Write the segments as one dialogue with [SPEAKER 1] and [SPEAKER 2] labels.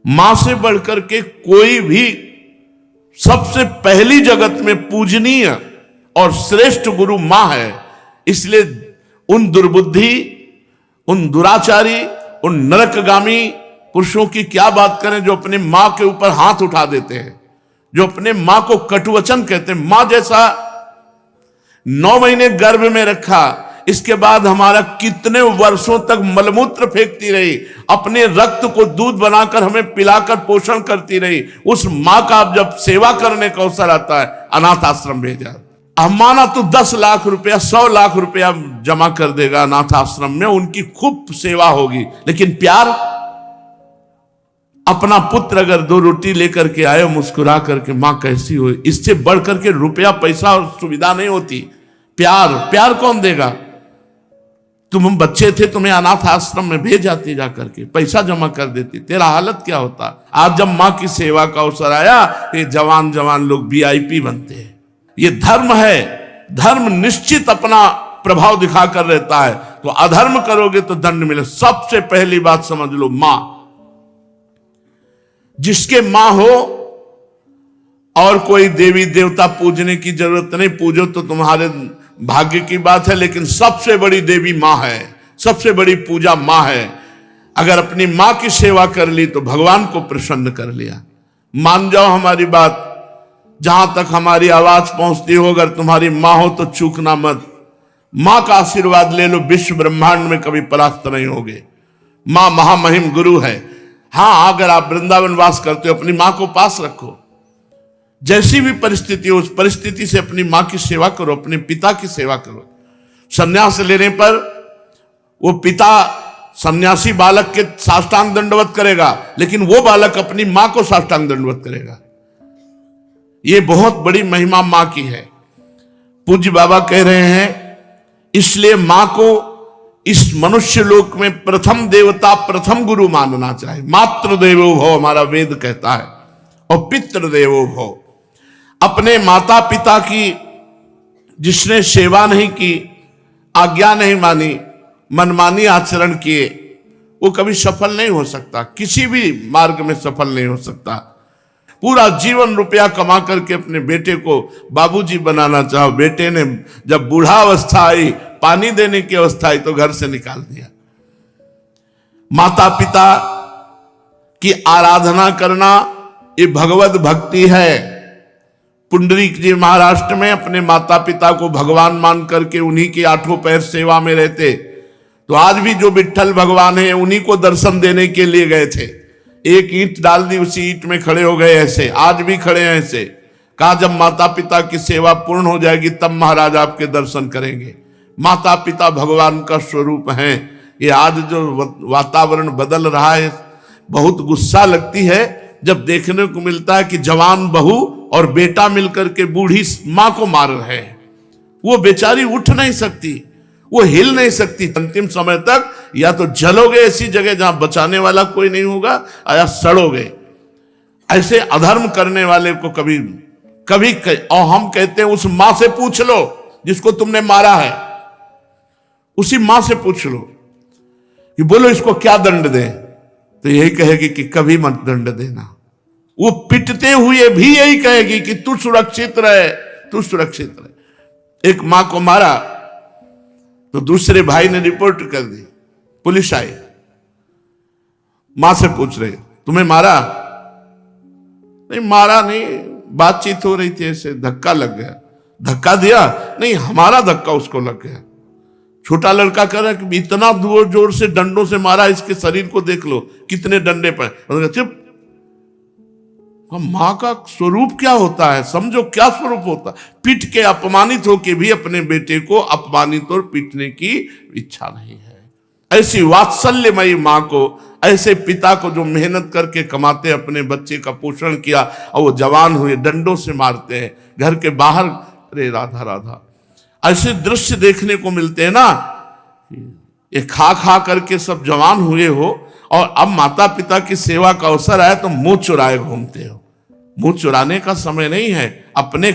[SPEAKER 1] मां से बढ़कर के कोई भी सबसे पहली जगत में पूजनीय और श्रेष्ठ गुरु मां है। इसलिए उन दुर्बुद्धि, उन दुराचारी, उन नरकगामी पुरुषों की क्या बात करें जो अपने मां के ऊपर हाथ उठा देते हैं, जो अपने मां को कटुवचन कहते हैं। मां जैसा 9 महीने गर्भ में रखा, इसके बाद हमारा कितने वर्षों तक मलमूत्र फेंकती रही, अपने रक्त को दूध बनाकर हमें पिलाकर पोषण करती रही, उस मां का अब जब सेवा करने का अवसर आता है, अनाथ आश्रम भेजा। माना तो 10 लाख रुपया, 100 लाख रुपया जमा कर देगा अनाथ आश्रम में, उनकी खूब सेवा होगी। लेकिन प्यार, अपना पुत्र अगर 2 रोटी लेकर के आए मुस्कुरा करके, मां कैसी हो, इससे बढ़ करके रुपया पैसा और सुविधा नहीं होती। प्यार कौन देगा? तुम बच्चे थे, तुम्हें अनाथ आश्रम में भेज जाती, जाकर के पैसा जमा कर देती, तेरा हालत क्या होता। आज जब मां की सेवा का अवसर आया, ये जवान लोग VIP बनते हैं। ये धर्म है, धर्म निश्चित अपना प्रभाव दिखाकर रहता है। तो अधर्म करोगे तो दंड मिले। सबसे पहली बात समझ लो, मां, जिसके मां हो और कोई देवी देवता पूजने की जरूरत नहीं, पूजो तो तुम्हारे भाग्य की बात है, लेकिन सबसे बड़ी देवी मां है, सबसे बड़ी पूजा मां है। अगर अपनी मां की सेवा कर ली तो भगवान को प्रसन्न कर लिया। मान जाओ हमारी बात, जहां तक हमारी आवाज पहुंचती हो, अगर तुम्हारी मां हो तो चूकना मत। मां का आशीर्वाद ले लो, विश्व ब्रह्मांड में कभी परास्त नहीं होगे। मां महामहिम गुरु है। हां, अगर आप वृंदावन वास करते हो, अपनी मां को पास रखो। जैसी भी परिस्थिति हो, उस परिस्थिति से अपनी मां की सेवा करो, अपने पिता की सेवा करो। संन्यास लेने पर वो पिता सन्यासी बालक के साष्टांग दंडवत करेगा, लेकिन वो बालक अपनी मां को साष्टांग दंडवत करेगा। ये बहुत बड़ी महिमा मां की है। पूज्य बाबा कह रहे हैं, इसलिए मां को इस मनुष्य लोक में प्रथम देवता, प्रथम गुरु मानना चाहिए। मातृ देवो भव हमारा वेद कहता है, और पितृ देवो भव। अपने माता पिता की जिसने सेवा नहीं की, आज्ञा नहीं मानी, मनमानी आचरण किए, वो कभी सफल नहीं हो सकता, किसी भी मार्ग में सफल नहीं हो सकता। पूरा जीवन रुपया कमा करके अपने बेटे को बाबूजी बनाना चाहो, बेटे ने जब बूढ़ा अवस्था आई, पानी देने की अवस्था आई, तो घर से निकाल दिया। माता पिता की आराधना करना ये भगवत भक्ति है। पुंडरीक जी महाराष्ट्र में अपने माता पिता को भगवान मान करके उन्हीं के 8 पैर सेवा में रहते। तो आज भी जो विट्ठल भगवान है, उन्हीं को दर्शन देने के लिए गए थे। एक ईंट डाल दी, उसी ईंट में खड़े हो गए। ऐसे आज भी खड़े हैं। ऐसे कहा, जब माता पिता की सेवा पूर्ण हो जाएगी तब महाराज आपके दर्शन करेंगे। माता पिता भगवान का स्वरूप है। ये आज जो वातावरण बदल रहा है, बहुत गुस्सा लगती है जब देखने को मिलता है कि जवान बहू और बेटा मिलकर के बूढ़ी मां को मार रहे हैं। वो बेचारी उठ नहीं सकती, वो हिल नहीं सकती। अंतिम समय तक या तो जलोगे ऐसी जगह जहां बचाने वाला कोई नहीं होगा, या सड़ोगे। ऐसे अधर्म करने वाले को कभी और हम कहते हैं, उस मां से पूछ लो जिसको तुमने मारा है, उसी मां से पूछ लो कि बोलो इसको क्या दंड दें, तो यही कहेगी कि कभी मत दंड देना। वो पिटते हुए भी यही कहेगी कि तू सुरक्षित रहे, तू सुरक्षित रहे। एक मां को मारा तो दूसरे भाई ने रिपोर्ट कर दी, पुलिस आई, मां से पूछ रहे, तुम्हें मारा? नहीं, मारा नहीं, बातचीत हो रही थी, ऐसे धक्का लग गया। धक्का दिया? नहीं, हमारा धक्का उसको लग गया। छोटा लड़का कह रहा है कि इतना जोर से डंडों से मारा, इसके शरीर को देख लो कितने डंडे पर। चुप। मां का स्वरूप क्या होता है, समझो क्या स्वरूप होता है। पीट के अपमानित होके भी अपने बेटे को अपमानित और पीटने की इच्छा नहीं है। ऐसी वात्सल्यमयी मां को, ऐसे पिता को जो मेहनत करके कमाते, अपने बच्चे का पोषण किया और वो जवान हुए, डंडों से मारते हैं घर के बाहर। अरे राधा राधा, ऐसे दृश्य देखने को मिलते हैं ना। ये खा करके सब जवान हुए हो, और अब माता पिता की सेवा का अवसर आया तो मुंह चुराए घूमते हो। मुंह चुराने का समय नहीं है, अपने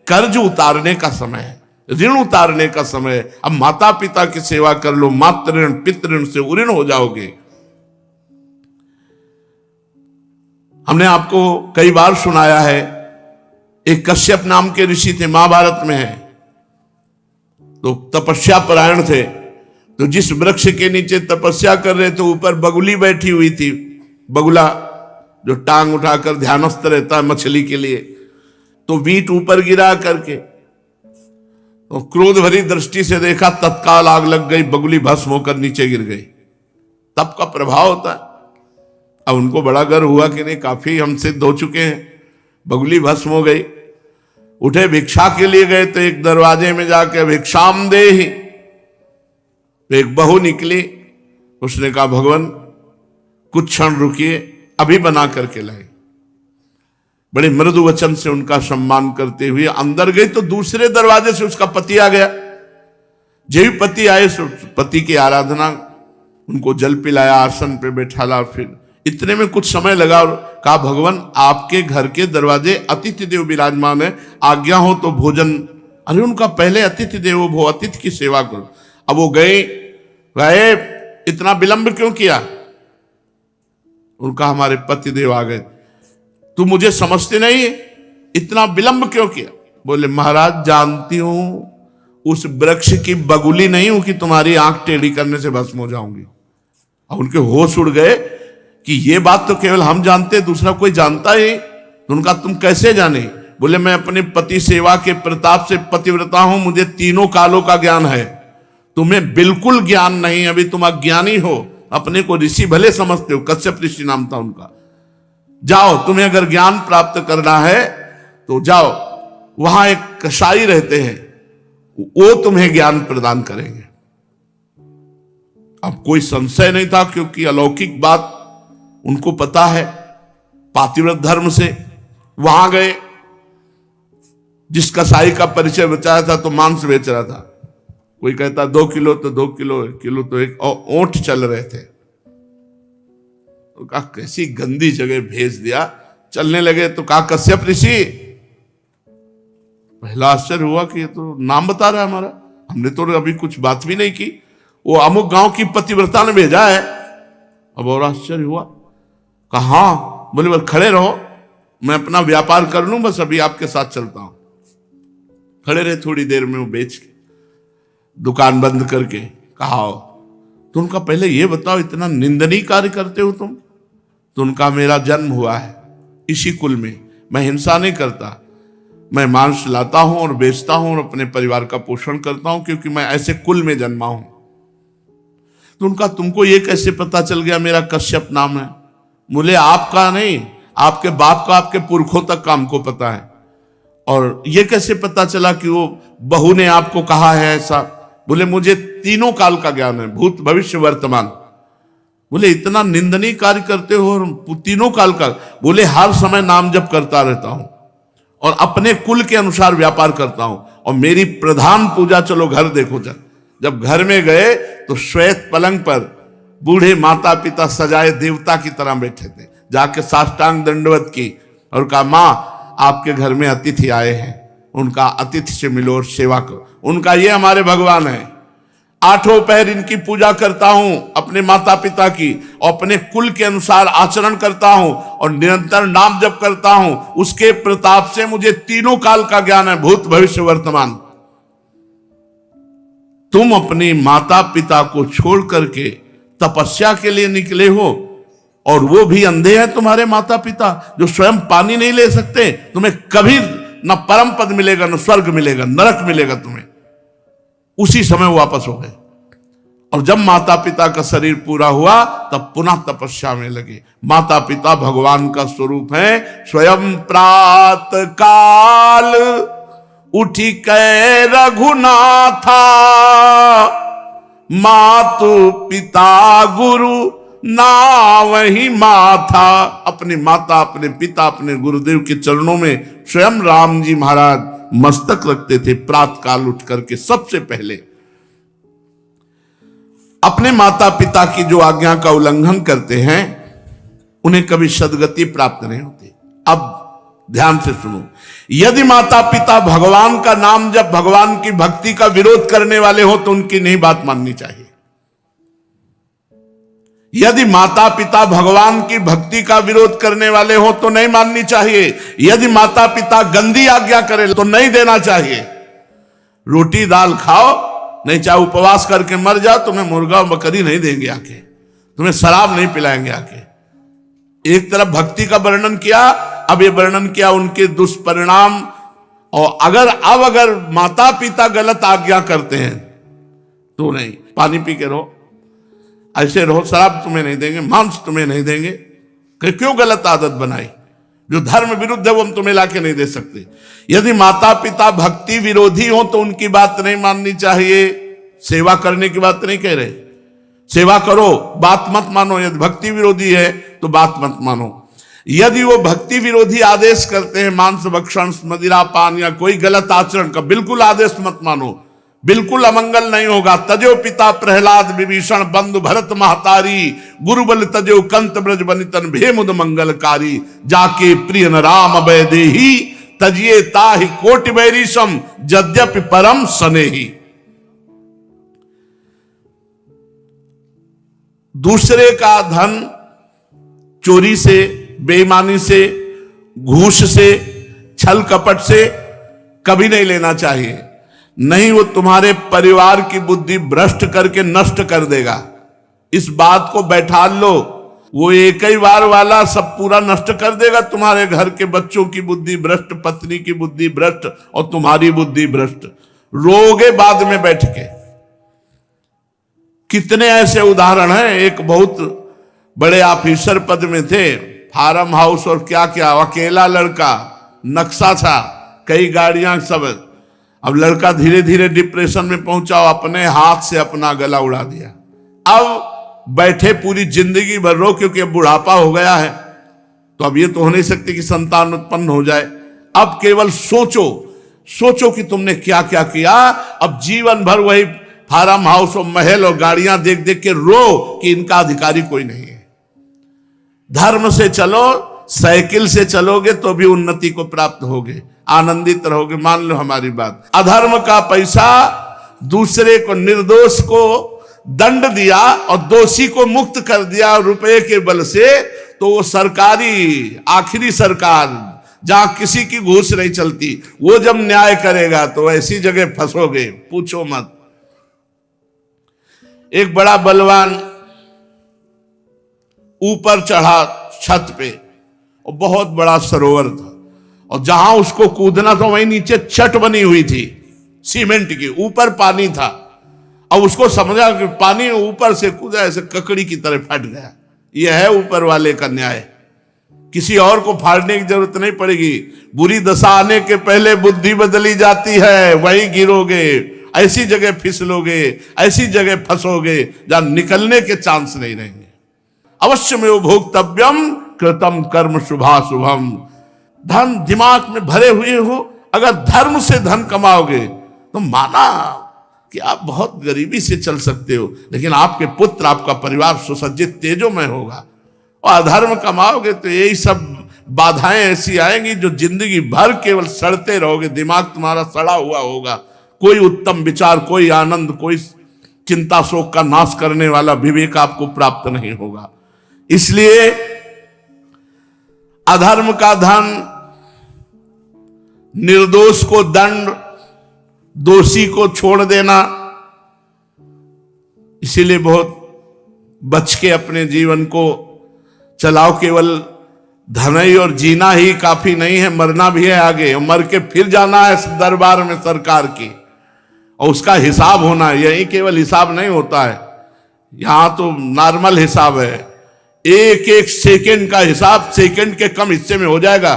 [SPEAKER 1] कर्ज उतारने का समय है, ऋण उतारने का समय है। अब माता पिता की सेवा कर लो, मातृ ऋण पितृ ऋण से उऋण हो जाओगे। हमने आपको कई बार सुनाया है, एक कश्यप नाम के ऋषि थे, महाभारत में है, तो तपस्या परायण थे। तो जिस वृक्ष के नीचे तपस्या कर रहे थे, ऊपर बगुली बैठी हुई थी, बगुला जो टांग उठाकर ध्यानस्थ रहता है मछली के लिए, तो वीट ऊपर गिरा करके तो क्रोध भरी दृष्टि से देखा, तत्काल आग लग गई, बगुली भस्म होकर नीचे गिर गई। तप का प्रभाव होता है। अब उनको बड़ा गर्व हुआ कि नहीं, काफी हम सिद्ध हो चुके हैं, बगुली भस्म हो गई। उठे भिक्षा के लिए गए तो एक दरवाजे में जाके भिक्षाम देहि, तो एक बहू निकली, उसने कहा भगवान कुछ क्षण रुकिए, अभी बना करके लाए। बड़े मृदु वचन से उनका सम्मान करते हुए अंदर गई, तो दूसरे दरवाजे से उसका पति आ गया। जब भी पति आए, पति की आराधना, उनको जल पिलाया, आसन पे बैठाला, फिर इतने में कुछ समय लगा और कहा भगवान आपके घर के दरवाजे अतिथि देव विराजमान है, आज्ञा हो तो भोजन। अरे उनका पहले अतिथि देवो भव, अतिथि की सेवा करो। अब वो गए, इतना विलंब क्यों किया? उनका हमारे पति देव आ गए, तू मुझे समझते नहीं है, इतना विलंब क्यों किया? बोले महाराज जानती हूं उस वृक्ष की बगुली नहीं हूं कि तुम्हारी आंख टेढ़ी करने से भस्म हो जाऊंगी। और उनके होश उड़ गए कि ये बात तो केवल हम जानते, दूसरा कोई जानता ही। तो उनका तुम कैसे जाने? बोले मैं अपने पति सेवा के प्रताप से पतिव्रता हूं, मुझे तीनों कालों का ज्ञान है, तुम्हें बिल्कुल ज्ञान नहीं, अभी तुम अज्ञानी हो, अपने को ऋषि भले समझते हो, कश्यप ऋषि नाम था उनका। जाओ, तुम्हें अगर ज्ञान प्राप्त करना है तो जाओ, वहां एक कसाई रहते हैं, वो तुम्हें ज्ञान प्रदान करेंगे। अब कोई संशय नहीं था, क्योंकि अलौकिक बात उनको पता है, पातिव्रत धर्म से। वहां गए, जिस कसाई का परिचय बचाया था तो मांस बेच रहा था, कोई कहता 2 किलो तो 2 किलो, 1 किलो तो 1, और ओंठ चल रहे थे। तो कहा कैसी गंदी जगह भेज दिया, चलने लगे। तो कहा कश्यप ऋषि, पहला आश्चर्य हुआ कि ये तो नाम बता रहा है हमारा, हमने तो अभी कुछ बात भी नहीं की, वो अमुक गांव की पतिव्रता ने भेजा है। अब और आश्चर्य हुआ, कहा हाँ। बोले बस खड़े रहो, मैं अपना व्यापार कर लूं, बस अभी आपके साथ चलता हूं। खड़े रहे, थोड़ी देर में वो बेच के दुकान बंद करके कहा तो उनका पहले ये बताओ इतना निंदनीय कार्य करते हो तुम? तो उनका मेरा जन्म हुआ है इसी कुल में, मैं हिंसा नहीं करता, मैं मांस लाता हूं और बेचता हूं और अपने परिवार का पोषण करता हूं, क्योंकि मैं ऐसे कुल में जन्मा हूं। तो उनका तुमको ये कैसे पता चल गया मेरा कश्यप नाम है? बोले आपका नहीं, आपके बाप का, आपके पुरखों तक का हमको पता है। और ये कैसे पता चला कि वो बहू ने आपको कहा है ऐसा? बोले मुझे तीनों काल का ज्ञान है, भूत भविष्य वर्तमान। बोले इतना निंदनीय कार्य करते हो और तीनों काल का? बोले हर समय नाम जप करता रहता हूं और अपने कुल के अनुसार व्यापार करता हूं, और मेरी प्रधान पूजा, चलो घर देखो। जब घर में गए तो श्वेत पलंग पर बूढ़े माता पिता सजाए देवता की तरह बैठे थे, जाके साष्टांग दंडवत की और कहा मां आपके घर में अतिथि आए हैं, उनका अतिथि से मिलो और सेवा करो। उनका ये हमारे भगवान है, 8 पहर इनकी पूजा करता हूं, अपने माता पिता की, और अपने कुल के अनुसार आचरण करता हूं और निरंतर नाम जप करता हूं। उसके प्रताप से मुझे तीनों काल का ज्ञान है, भूत भविष्य वर्तमान। तुम अपने माता पिता को छोड़ करके तपस्या के लिए निकले हो, और वो भी अंधे हैं तुम्हारे माता पिता, जो स्वयं पानी नहीं ले सकते। तुम्हें कभी न परम पद मिलेगा, न स्वर्ग मिलेगा, नरक मिलेगा तुम्हें। उसी समय वापस हो गए, और जब माता पिता का शरीर पूरा हुआ तब पुनः तपस्या में लगे। माता पिता भगवान का स्वरूप है। स्वयं प्रात काल उठी कै रघुनाथा, मातु पिता गुरु ना वही माथा। अपने माता, अपने पिता, अपने गुरुदेव के चरणों में स्वयं राम जी महाराज मस्तक रखते थे प्रातः काल उठ करके। सबसे पहले अपने माता पिता की जो आज्ञा का उल्लंघन करते हैं उन्हें कभी सद्गति प्राप्त नहीं होती। अब ध्यान से सुनो, यदि माता पिता भगवान का नाम जब भगवान की भक्ति का विरोध करने वाले हो तो उनकी नहीं बात माननी चाहिए। यदि माता पिता भगवान की भक्ति का विरोध करने वाले हो तो नहीं माननी चाहिए। यदि माता पिता गंदी आज्ञा करे तो नहीं देना चाहिए। रोटी दाल खाओ, नहीं चाहे उपवास करके मर जाओ, तुम्हें मुर्गा और बकरी नहीं देंगे आके, तुम्हें शराब नहीं पिलाएंगे आके। एक तरफ भक्ति का वर्णन किया, अब ये वर्णन किया उनके दुष्परिणाम। और अगर माता पिता गलत आज्ञा करते हैं तो नहीं, पानी पी के रहो, ऐसे रहो, शराब तुम्हें नहीं देंगे, मांस तुम्हें नहीं देंगे। क्यों गलत आदत बनाई? जो धर्म विरुद्ध है वो हम तुम्हें लाके नहीं दे सकते। यदि माता पिता भक्ति विरोधी हो तो उनकी बात नहीं माननी चाहिए। सेवा करने की बात नहीं कह रहे, सेवा करो, बात मत मानो। यदि भक्ति विरोधी है तो बात मत मानो। यदि वो भक्ति विरोधी आदेश करते हैं, मांस भक्षण, मदिरा पान या कोई गलत आचरण का, बिल्कुल आदेश मत मानो, बिल्कुल अमंगल नहीं होगा। तजो पिता प्रहलाद विभीषण बंधु भरत महतारी, गुरुबल तजो कंत ब्रज बनितन भेमुद मंगलकारी, जाके प्रिय न राम अभय देही, तजिए ताहि कोटि बैरीशम यद्यपि परम स्नेही। दूसरे का धन चोरी से, बेईमानी से, घूस से, छल कपट से कभी नहीं लेना चाहिए। नहीं, वो तुम्हारे परिवार की बुद्धि भ्रष्ट करके नष्ट कर देगा। इस बात को बैठा लो, वो एक ही बार वाला सब पूरा नष्ट कर देगा। तुम्हारे घर के बच्चों की बुद्धि भ्रष्ट, पत्नी की बुद्धि भ्रष्ट और तुम्हारी बुद्धि भ्रष्ट, रोगे बाद में बैठ के। कितने ऐसे उदाहरण हैं। एक बहुत बड़े ऑफिसर पद में थे, फार्म हाउस और क्या क्या, अकेला लड़का, नक्शा था, कई गाड़ियां, सब। अब लड़का धीरे धीरे डिप्रेशन में पहुंचा, अपने हाथ से अपना गला उड़ा दिया। अब बैठे पूरी जिंदगी भर रो, क्योंकि अब बुढ़ापा हो गया है, तो अब ये तो हो नहीं सकती कि संतान उत्पन्न हो जाए। अब केवल सोचो कि तुमने क्या क्या किया। अब जीवन भर वही फार्म हाउस और महल और गाड़ियां देख देख के रो कि इनका अधिकारी कोई नहीं है। धर्म से चलो, साइकिल से चलोगे तो भी उन्नति को प्राप्त होगे, आनंदित रहोगे। मान लो हमारी बात। अधर्म का पैसा, दूसरे को, निर्दोष को दंड दिया और दोषी को मुक्त कर दिया रुपए के बल से, तो वो सरकारी, आखिरी सरकार जहां किसी की घूस नहीं चलती, वो जब न्याय करेगा तो ऐसी जगह फंसोगे, पूछो मत। एक बड़ा बलवान ऊपर चढ़ा छत पे, और बहुत बड़ा सरोवर था, और जहां उसको कूदना था वहीं नीचे चट बनी हुई थी सीमेंट की, ऊपर पानी था। अब उसको समझा कि पानी ऊपर से कूदा, ऐसे ककड़ी की तरह फट गया। यह है ऊपर वाले का न्याय। किसी और को फाड़ने की जरूरत नहीं पड़ेगी। बुरी दशा आने के पहले बुद्धि बदली जाती है, वहीं गिरोगे, ऐसी जगह फिसलोगे, ऐसी जगह फंसोगे जहां निकलने के चांस नहीं रहेंगे। अवश्य में भोक्तव्यम कृतम कर्म शुभाशुभम। धन दिमाग में भरे हुए हो, अगर धर्म से धन कमाओगे तो माना कि आप बहुत गरीबी से चल सकते हो, लेकिन आपके पुत्र, आपका परिवार सुसज्जित तेजोमय होगा। और अधर्म कमाओगे तो यही सब बाधाएं ऐसी आएंगी जो जिंदगी भर केवल सड़ते रहोगे, दिमाग तुम्हारा सड़ा हुआ होगा। कोई उत्तम विचार, कोई आनंद, कोई चिंता शोक का नाश करने वाला विवेक आपको प्राप्त नहीं होगा। इसलिए अधर्म का धन, निर्दोष को दंड, दोषी को छोड़ देना, इसीलिए बहुत बच के अपने जीवन को चलाओ। केवल धन ही और जीना ही काफी नहीं है, मरना भी है आगे, और मर के फिर जाना है दरबार में सरकार की, और उसका हिसाब होना है। यही केवल हिसाब नहीं होता है, यहां तो नॉर्मल हिसाब है। एक एक सेकंड का हिसाब सेकंड के कम हिस्से में हो जाएगा।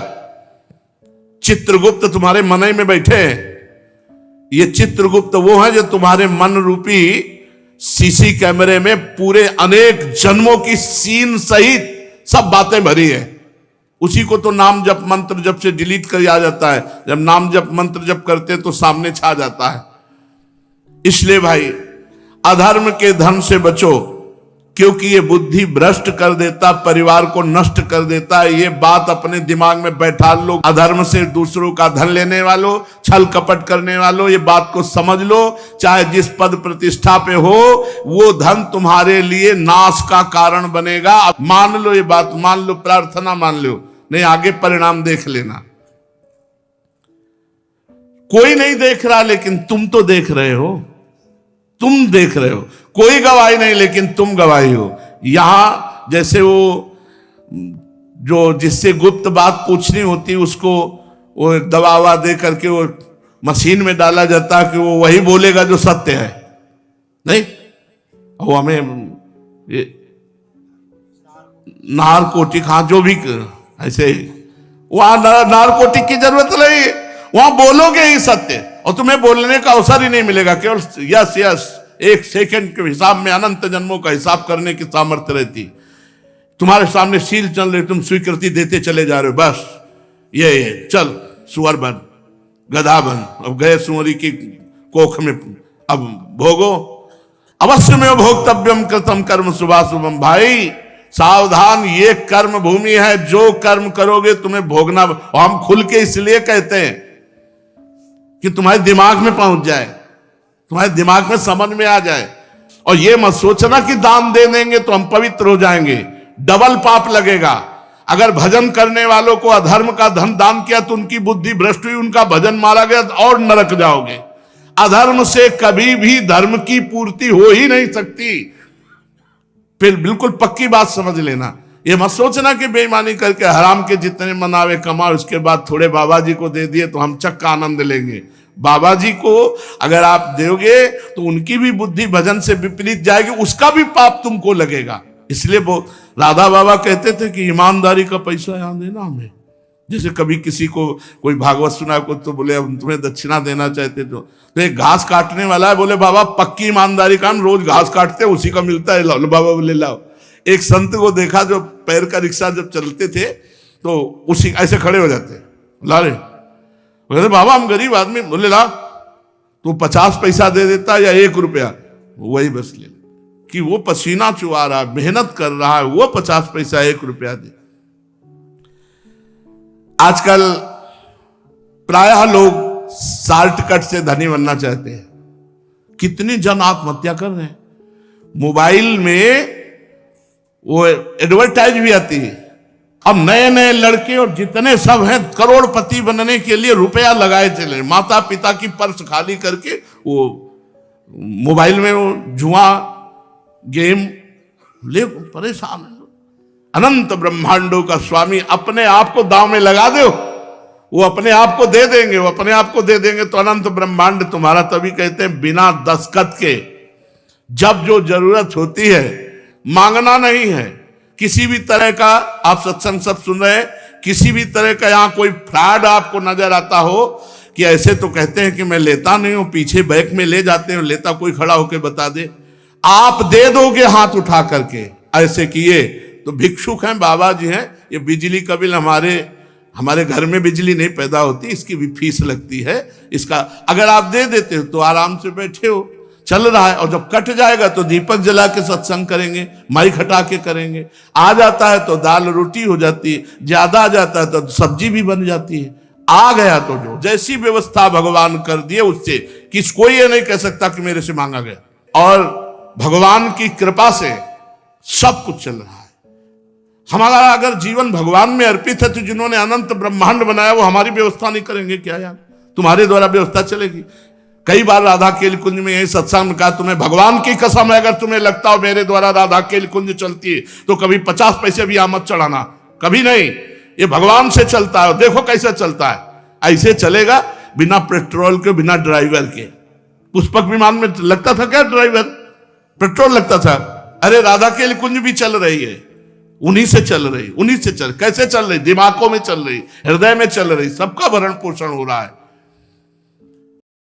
[SPEAKER 1] चित्रगुप्त तुम्हारे मन में बैठे हैं। ये चित्रगुप्त वो है जो तुम्हारे मन रूपी सीसी कैमरे में पूरे अनेक जन्मों की सीन सहित सब बातें भरी है। उसी को तो नाम जप मंत्र जप से डिलीट कर आ जाता है। जब नाम जप मंत्र जप करते तो सामने छा जाता है। इसलिए भाई, अधर्म के धन से बचो। क्योंकि ये बुद्धि भ्रष्ट कर देता, परिवार को नष्ट कर देता है। ये बात अपने दिमाग में बैठा लो, अधर्म से दूसरों का धन लेने वालों, छल कपट करने वालों, ये बात को समझ लो। चाहे जिस पद प्रतिष्ठा पे हो, वो धन तुम्हारे लिए नाश का कारण बनेगा। अब मान लो, ये बात मान लो, प्रार्थना मान लो, नहीं आगे परिणाम देख लेना। कोई नहीं देख रहा, लेकिन तुम तो देख रहे हो, तुम देख रहे हो। कोई गवाही नहीं, लेकिन तुम गवाही हो। यहां जैसे वो जो जिससे गुप्त बात पूछनी होती, उसको वो दबावा दे करके वो मशीन में डाला जाता है कि वो वही बोलेगा जो सत्य है। नहीं, वो हमें नारकोटिक, हाँ जो भी ऐसे, वहां नारकोटिक की जरूरत नहीं, वहां बोलोगे ही सत्य और तुम्हें बोलने का अवसर ही नहीं मिलेगा। केवल यस यस, एक सेकंड के हिसाब में अनंत जन्मों का हिसाब करने की सामर्थ्य रहती। तुम्हारे सामने शील चल रही, तुम स्वीकृति देते चले जा रहे हो। बस ये चल सुअर बन, गधा बन, अब गए सुअरी की कोख में, अब भोगो। अवश्य में भोक्तव्यम कृतम कर्म शुभाशुभम। भाई सावधान, ये कर्म भूमि है, जो कर्म करोगे तुम्हें भोगना। हम खुल के इसलिए कहते हैं कि तुम्हारे दिमाग में पहुंच जाए, तुम्हारे दिमाग में समझ में आ जाए। और ये मत सोचना कि दान दे देंगे तो हम पवित्र हो जाएंगे, डबल पाप लगेगा। अगर भजन करने वालों को अधर्म का धन दान किया तो उनकी बुद्धि भ्रष्ट हुई, उनका भजन मारा गया और नरक जाओगे। अधर्म से कभी भी धर्म की पूर्ति हो ही नहीं सकती। फिर बिल्कुल पक्की बात समझ लेना। ये मत सोचना कि बेईमानी करके हराम के जितने मनावे कमा, उसके बाद थोड़े बाबा जी को दे दिए तो हम चक्का आनंद लेंगे। बाबा जी को अगर आप दोगे तो उनकी भी बुद्धि भजन से विपरीत जाएगी, उसका भी पाप तुमको लगेगा। इसलिए वो राधा बाबा कहते थे कि ईमानदारी का पैसा यहां देना हमें। जैसे कभी किसी को कोई भागवत सुना को तो बोले हम तुम्हें दक्षिणा देना चाहते, तो एक घास काटने वाला है, बोले बाबा पक्की ईमानदारी का, हम रोज घास काटते हैं, उसी का मिलता है, लाओ। बाबा बोले लाओ। एक संत को देखा जो पैर का रिक्शा जब चलते थे तो उसी ऐसे खड़े हो जाते, ला रहे, बोले बाबा हम गरीब आदमी, बोले ला, तो 50 पैसा दे देता या 1 रुपया, वही बस ले, कि वो पसीना चुआ रहा है, मेहनत कर रहा है, वो 50 पैसा 1 रुपया दे। आजकल प्रायः लोग शॉर्टकट से धनी बनना चाहते हैं। कितने जन आत्महत्या कर रहे हैं। मोबाइल में वो एडवर्टाइज भी आती है, अब नए नए लड़के और जितने सब हैं करोड़पति बनने के लिए रुपया लगाए चले, माता पिता की पर्स खाली करके वो मोबाइल में वो जुआ गेम ले परेशान है। अनंत ब्रह्मांडों का स्वामी अपने आप को दांव में लगा दो, वो अपने आप को दे देंगे, वो अपने आप को दे देंगे तो अनंत ब्रह्मांड तुम्हारा। तभी कहते हैं बिना दस्तखत के जब जो जरूरत होती है, मांगना नहीं है किसी भी तरह का। आप सत्संग सब सुन रहे हैं, किसी भी तरह का यहां कोई फ्रॉड आपको नजर आता हो कि ऐसे तो कहते हैं कि मैं लेता नहीं हूं, पीछे बैग में ले जाते हैं, लेता कोई खड़ा होकर बता दे, आप दे दोगे हाथ उठा करके। ऐसे किए तो भिक्षुक हैं, बाबा जी हैं। ये बिजली का बिल हमारे घर में बिजली नहीं पैदा होती, इसकी भी फीस लगती है। इसका अगर आप दे देते हो तो आराम से बैठे हो, चल रहा है, और जब कट जाएगा तो दीपक जला के सत्संग करेंगे, माइक हटा के करेंगे। आ जाता है तो दाल रोटी हो जाती है, ज्यादा आ जाता है तो सब्जी भी बन जाती है। आ गया तो जो जैसी व्यवस्था भगवान कर दिए उससे कोई ये नहीं कह सकता कि मेरे से मांगा गया। और भगवान की कृपा से सब कुछ चल रहा है। हमारा अगर जीवन भगवान में अर्पित है तो जिन्होंने अनंत ब्रह्मांड बनाया वो हमारी व्यवस्था नहीं करेंगे क्या यार? तुम्हारे द्वारा व्यवस्था चलेगी। कई बार राधा केल कुंज में यही सत्संग में कहा, तुम्हें भगवान की कसम है अगर तुम्हें लगता हो मेरे द्वारा राधा केल कुंज चलती है तो कभी 50 पैसे भी आमद चढ़ाना, कभी नहीं। ये भगवान से चलता है, देखो कैसे चलता है। ऐसे चलेगा बिना पेट्रोल के, बिना ड्राइवर के। पुष्पक विमान में लगता था क्या ड्राइवर? पेट्रोल लगता था। अरे राधा केल कुंज भी चल रही है, उन्हीं से चल रही, उन्हीं से चल। कैसे चल रही? दिमागों में चल रही, हृदय में चल रही, सबका भरण पोषण हो रहा है।